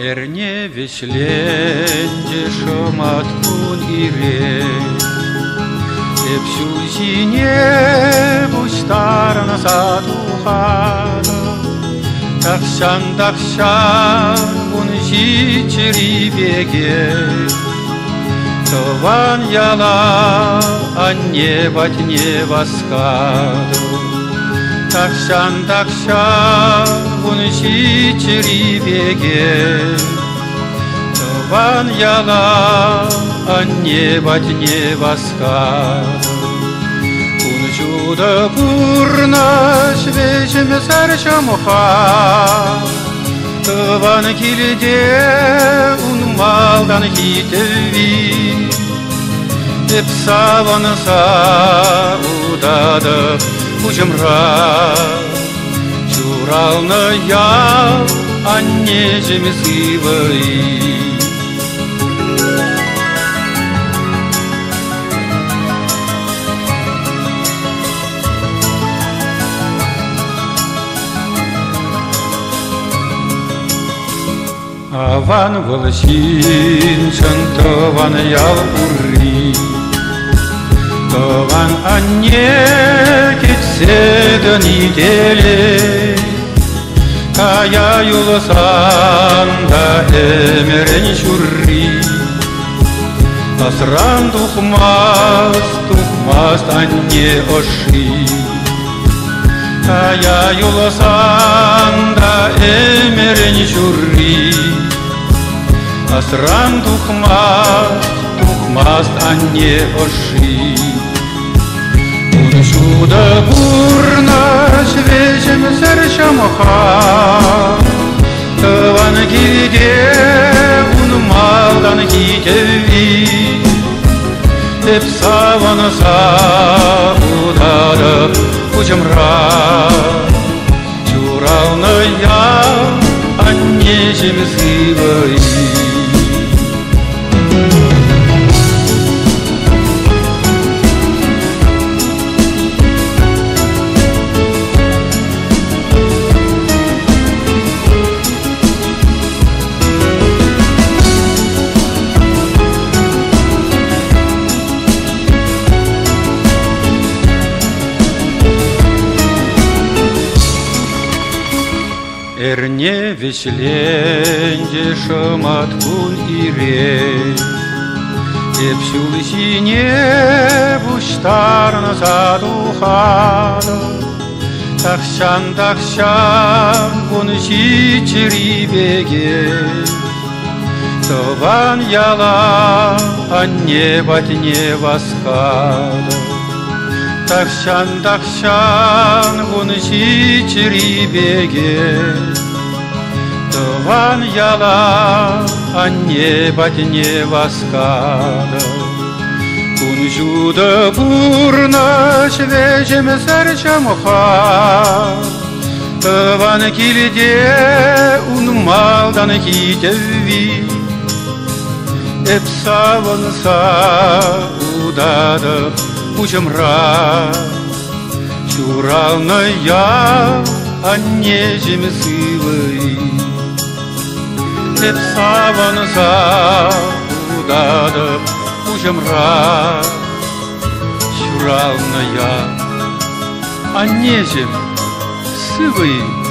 Эрне вешленде шоматкун ире, Эпсюзине бустарна садухана, Такшан унжичери беге, Тован яла, а не воскаду. Такшан унжичери беге, Тован яла, а не воскаду. Унжуда пурна свежим сарчамуха, Тован килде унмалдан хитеви, Эпсаванса удада Ужымра, чуралны ял, анне жемсывый. Аван волосин, шантован ял урри, Тован анне кетседен иделе, Кая юласан да эмерен шурри, Асран тухмас анне оши, Кая юласан да эмерен шурри, Асран тухмас анне оши. Унжуда бурна свежим сарчамуха, Тован килде унмалдан хитеви, Эпсаванса удада Ужымра, чуралны ял, анне жемсывый. Эрне вешленде шоматкун ире, Эпсюзине буштарна садухана, Такшан унжичери беге, Тован яла, анне воскаду. Такшан унжичери беге, Тован яла, анне воскаду. Унжуда бурна свежим сарчамуха, Тован килде унмалдан хитеви, Эпсаванса удада Ужымра, чуралны ял, анне жемсывый. Эпсаванса удада Ужымра, чуралны ял, анне жемсывый.